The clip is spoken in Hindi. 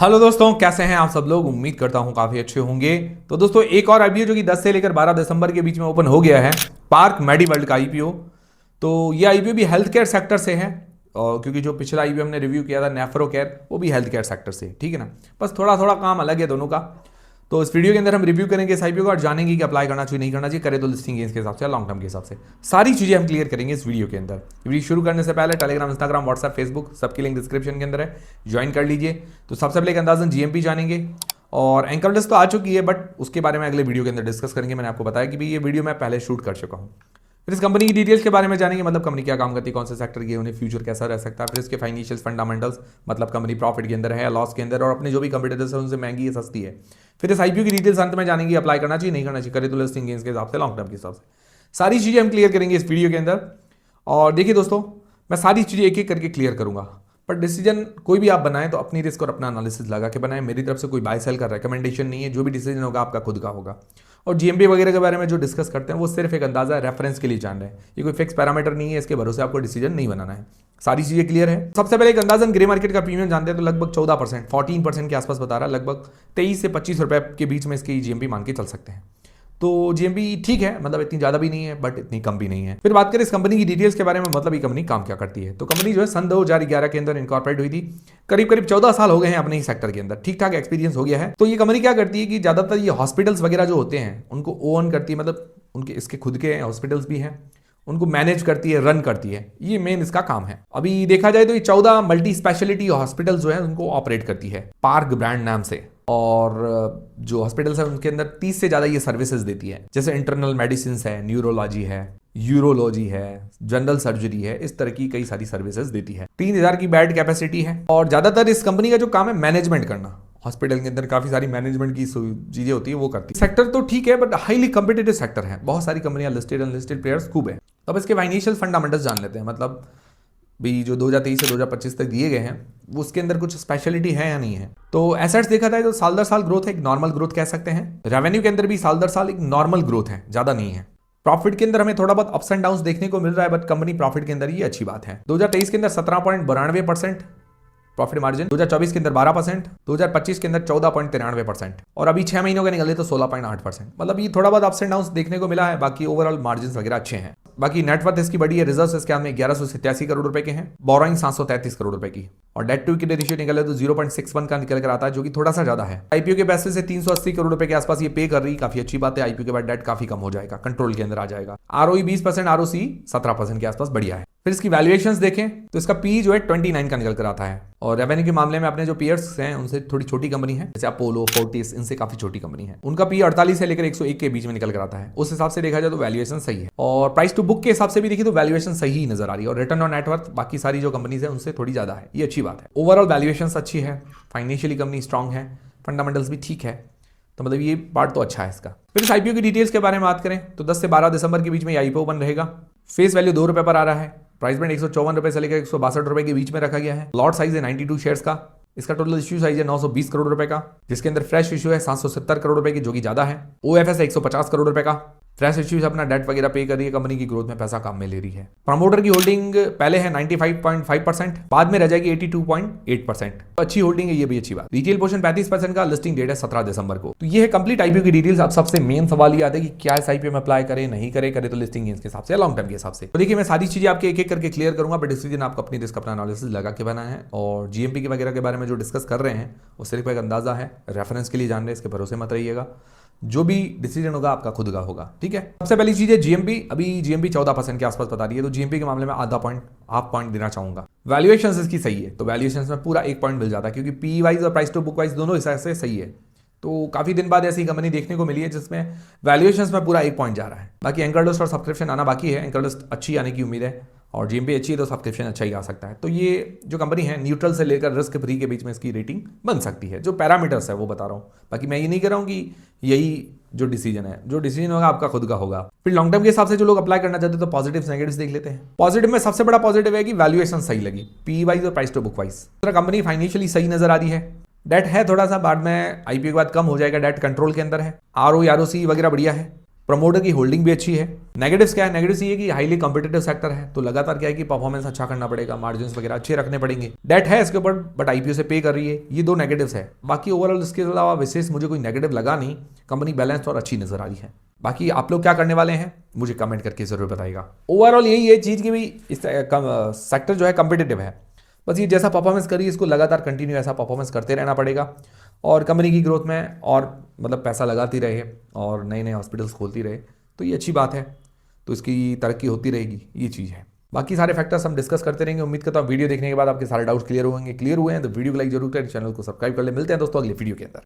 हेलो दोस्तों, कैसे हैं आप सब लोग। उम्मीद करता हूं काफी अच्छे होंगे। तो दोस्तों एक और आईपीओ जो कि 10 से लेकर 12 दिसंबर के बीच में ओपन हो गया है, पार्क मेडीवर्ल्ड का आईपीओ। तो ये आईपीओ भी हेल्थ केयर सेक्टर से है, और क्योंकि जो पिछला आईपीओ हमने रिव्यू किया था नेफ्रो केयर, वो भी हेल्थ केयर सेक्टर से, ठीक है ना। बस थोड़ा थोड़ा काम अलग है दोनों का। तो इस वीडियो के अंदर हम रिव्यू करेंगे इस आईपीओ का और जानेंगे कि अप्लाई करना चाहिए नहीं करना चाहिए, करे तो लिस्टिंग गेंस के हिसाब से, लॉन्ग टर्म के हिसाब से सारी चीजें हम क्लियर करेंगे इस वीडियो के अंदर। वीडियो शुरू करने से पहले टेलीग्राम, इंस्टाग्राम, व्हाट्सएप, फेसबुक सबकी लिंक डिस्क्रिप्शन के अंदर है, ज्वाइन कर लीजिए। तो सबसे पहले एक अंदाजन जीएमपी जानेंगे, और एंकर लिस्ट तो आ चुकी है, बट उसके बारे में अगले वीडियो के अंदर डिस्कस करेंगे। मैंने आपको बताया कि भाई ये वीडियो मैं पहले शूट कर चुका हूँ। फिर इस कंपनी की डिटेल्स के बारे में जानेंगे, मतलब कंपनी क्या काम करती है, कौन से सेक्टर की है, उन्हें फ्यूचर कैसा रह सकता है। फिर इसके फाइनेंशियल फंडामेंटल्स, मतलब कंपनी प्रॉफिट के अंदर है या लॉस के अंदर, और अपने जो भी कंपटीटर्स है उनसे महंगी है सस्ती है। फिर इस आईपीओ की डिटेल्स अंत में जानेंगे, अप्लाई करना चाहिए नहीं करना चाहिए, करे तो लिस्टिंग गेंस के हिसाब से, लॉन्ग टर्म के हिसाब से सारी चीजें हम क्लियर करेंगे इस वीडियो के अंदर। और देखिए दोस्तों, मैं सारी चीजें एक एक करके क्लियर करूंगा, पर डिसीजन कोई भी आप बनाएं तो अपनी रिस्क और अपना एनालिसिस लगा के बनाएं। मेरी तरफ से कोई बाय सेल का रिकमेंडेशन नहीं है, जो भी डिसीजन होगा आपका खुद का होगा। और जीएमपी वगैरह के बारे में जो डिस्कस करते हैं वो सिर्फ एक अंदाजा है, रेफरेंस के लिए जान रहे हैं। ये कोई फिक्स पैरामीटर नहीं है, इसके भरोसे आपको डिसीजन नहीं बनाना है। सारी चीजें क्लियर है। सबसे पहले एक अंदाजन ग्रे मार्केट का प्रीमियम जानते हैं, तो लगभग 14%, 14% के आसपास बता रहा है। लगभग 23 से 25 रुपए के बीच में इसकी जीएमपी मान के चल सकते हैं। तो जीएमपी ठीक है, मतलब इतनी ज्यादा भी नहीं है बट इतनी कम भी नहीं है। फिर बात करें इस कंपनी की डिटेल्स के बारे में, मतलब ये कंपनी काम क्या करती है। तो कंपनी जो है सन 2011 के अंदर इनकॉर्पोरेट हुई थी। करीब करीब 14 साल हो गए हैं अपने ही सेक्टर के अंदर, ठीक ठाक एक्सपीरियंस हो गया है। तो ये कंपनी क्या करती है कि ज्यादातर ये हॉस्पिटल्स वगैरह जो होते हैं उनको ओन करती है, मतलब उनके इसके खुद के हॉस्पिटल्स भी हैं, उनको मैनेज करती है, रन करती है। ये मेन इसका काम है। अभी देखा जाए तो ये 14 मल्टी स्पेशलिटी हॉस्पिटल जो है उनको ऑपरेट करती है पार्क ब्रांड नाम से। और जो हॉस्पिटल्स है उनके अंदर 30 से ज्यादा ये सर्विसेज देती है, जैसे इंटरनल मेडिसिन है, न्यूरोलॉजी है, यूरोलॉजी है, जनरल सर्जरी है, इस तरह की कई सारी सर्विसेज देती है। 3000 की बेड कैपेसिटी है। और ज्यादातर इस कंपनी का जो काम है मैनेजमेंट करना, हॉस्पिटल के अंदर काफी सारी मैनेजमेंट की चीजें होती है, वो करती है। सेक्टर तो ठीक है बट हाईली कॉम्पिटिटिव सेक्टर है, बहुत सारी कंपनियां लिस्टेड अनलिस्टेड प्लेयर्स खूब है। तो अब इसके फाइनेंशियल फंडामेंटल्स जान लेते हैं, मतलब भी जो 2023 से 2025 तक दिए गए हैं वो उसके अंदर कुछ स्पेशलिटी है या नहीं है। तो एसेट्स देखा जाए तो साल दर साल ग्रोथ है, एक नॉर्मल ग्रोथ कह सकते हैं। रेवेन्यू के अंदर भी साल दर साल एक नॉर्मल ग्रोथ है, ज्यादा नहीं है। प्रॉफिट के अंदर हमें थोड़ा बहुत अप्स एंड डाउन देखने को मिल रहा है, बट कंपनी प्रॉफिट के अंदर ये अच्छी बात है। 2023 के अंदर 17.92% प्रॉफिट मार्जिन, 2024 के अंदर 12%, 2025 के अंदर 14.93%, और अभी 6 महीनों के निकले तो 16.8%। मतलब ये थोड़ा बहुत अप्स एंड डाउन देखने को मिला है, बाकी ओवरऑल मार्जिन वगैरह अच्छे हैं। बाकी नेटवर्थ इसकी बड़ी है, रिजर्व्स इसके हाथ में 1187 करोड़ रुपए के हैं, बोरोइंग 733 करोड़ रुपए की, और डेट टू इक्विटी रेशियो निकले तो 0.61 का निकल कर आता है, जो कि थोड़ा सा ज्यादा है। आईपीओ के पैसे से 380 करोड़ रुपए के आसपास ये पे कर रही, काफी अच्छी बात है। आईपीओ के बाद डेट काफी कम हो जाएगा, कंट्रोल के अंदर आ जाएगा। आरओई 20%, आरओसी 17% के आसपास, बढ़िया है। फिर इसकी वैल्यूएशंस देखें तो इसका पी जो है 29 का निकल कर आता है, और रेवेन्यू के मामले में अपने जो पीयर्स हैं उनसे थोड़ी छोटी कंपनी है, जैसे अपोलो, फोर्टिस, इनसे काफी छोटी कंपनी है। उनका पी 48 से लेकर 101 के बीच में निकल कर आता है। उस हिसाब से देखा जाए तो वैल्यूएशन सही है, और प्राइस टू बुक के हिसाब से भी देखिए तो वैल्यूएशन सही ही नजर आ रही है। और रिटर्न ऑन नेटवर्थ बाकी सारी जो कंपनीज है उनसे थोड़ी ज्यादा है, ये अच्छी बात है। ओवरऑल वैल्यूएशन अच्छी है, फाइनेंशियली कंपनी स्ट्रांग है, फंडामेंटल्स भी ठीक है, तो मतलब ये पार्ट तो अच्छा है इसका। फिर इस आईपीओ की डिटेल्स के बारे में बात करें तो 10 से 12 दिसंबर के बीच में आईपीओ ओपन रहेगा। फेस वैल्यू 2 रुपए पर आ रहा है, प्राइस बैंड 154 रुपए से लेकर 162 रुपए के बीच में रखा गया है। लॉट साइज है 92 शेयर्स का। इसका टोटल इश्यू साइज है 920 करोड़ रुपए का, जिसके अंदर फ्रेश इश्यू है 770 करोड़ रुपए की, जो कि ज्यादा है। ओएफएस है 150 करोड़ रुपए का। फ्रेश इश्यू से अपना डेट वगैरह पे कर रही है, कंपनी की ग्रोथ में पैसा काम में ले रही है। प्रमोटर की होल्डिंग पहले है 95.5%, बाद में रह जाएगी 82.8%। अच्छी होल्डिंग है, ये भी अच्छी बात। रिटेल पोर्शन 35% का, लिस्टिंग डेट है 17 दिसंबर को। तो ये है कंप्लीट आईपीओ की डिटेल्स। अब सबसे मेन सवाल ये आता है कि क्या इस आईपीओ में अप्लाई करे नहीं करे, करे तो लिस्टिंग गेंस के हिसाब से, लॉन्ग टर्म के हिसाब से। तो देखिए मैं सारी चीजें आपके एक एक करके क्लियर करूंगा, बट डिसीजन आपको अपनी रिस्क, अपना एनालिसिस लगा के बनाना है। और जीएमपी के वगैरह के बारे में जो डिस्कस कर रहे हैं वो सिर्फ एक अंदाजा है, रेफरेंस के लिए जान रहे हैं, इसके भरोसे मत रहिएगा। जो भी डिसीजन होगा आपका खुद का होगा, ठीक है। सबसे पहली चीज है जीएमपी। अभी जीएमपी 14% के आसपास बता रही है, तो जीएमपी के मामले में हाफ पॉइंट देना चाहूंगा। वैल्यूएशन इसकी सही है, तो वैल्यूएशन में पूरा 1 पॉइंट मिल जाता है, क्योंकि पी वाइज और प्राइस टू बुक वाइज दोनों हिसाब से सही है। तो काफी दिन बाद ऐसी कंपनी देखने को मिली है जिसमें वैल्यूएशन में पूरा 1 पॉइंट जा रहा है। बाकी एंकर लिस्ट और सब्सक्रिप्शन आना बाकी है, एंकर लिस्ट अच्छी आने की उम्मीद है, और जीएमपी अच्छी है तो सब्सक्रिप्शन अच्छा ही आ सकता है। तो ये जो कंपनी है न्यूट्रल से लेकर रिस्क फ्री के बीच में इसकी रेटिंग बन सकती है। जो पैरामीटर्स है वो बता रहा हूँ, बाकी मैं ये नहीं कह रहा हूँ कि यही जो डिसीजन है, जो डिसीजन होगा आपका खुद का होगा। फिर लॉन्ग टर्म के हिसाब से जो लोग अप्लाई करना चाहते हैं तो पॉजिटिव्स नेगेटिव्स देख लेते हैं। पॉजिटिव में सबसे बड़ा पॉजिटिव है कि वैल्यूएशन सही लगी, पी वाइज और price to book wise. Company financially सही नजर आ रही है। डेट है थोड़ा सा बाद में आईपीओ के बाद कम हो जाएगा, डेट कंट्रोल के अंदर है। आरओ आरओसी वगैरह बढ़िया है। प्रमोटर की होल्डिंग भी अच्छी है। नेगेटिव्स क्या है? नेगेटिव्स ये है कि हाईली कॉम्पिटिटिव सेक्टर है, तो लगातार क्या है कि परफॉर्मेंस अच्छा करना पड़ेगा, मार्जिन्स वगैरह अच्छे रखने पड़ेंगे। डेट है इसके ऊपर, बट आईपीओ से पे कर रही है। ये दो नेगेटिव्स है। बाकी ओवरऑल इसके अलावा विशेष मुझे कोई नेगेटिव लगा नहीं। कंपनी बैलेंस और अच्छी नजर आ रही है। बाकी आप लोग क्या करने वाले हैं मुझे कमेंट करके जरूर बताइएगा। ओवरऑल यही है चीज की भी इस सेक्टर जो है कॉम्पिटिटिव है। बस ये जैसा परफॉर्मेंस करिए इसको लगातार कंटिन्यू ऐसा परफॉर्मेंस करते रहना पड़ेगा और कंपनी की ग्रोथ में और मतलब पैसा लगाती रहे और नए नए हॉस्पिटल्स खोलती रहे, तो ये अच्छी बात है। तो इसकी तरक्की होती रहेगी, ये चीज़ है। बाकी सारे फैक्टर्स हम डिस्कस करते रहेंगे। उम्मीद करता हूँ वीडियो देखने के बाद आपके सारे डाउट्स क्लियर हुए हैं। तो वीडियो को लाइक जरूर करें, चैनल को सब्सक्राइब कर ले। मिलते हैं दोस्तों अगले वीडियो के अंदर।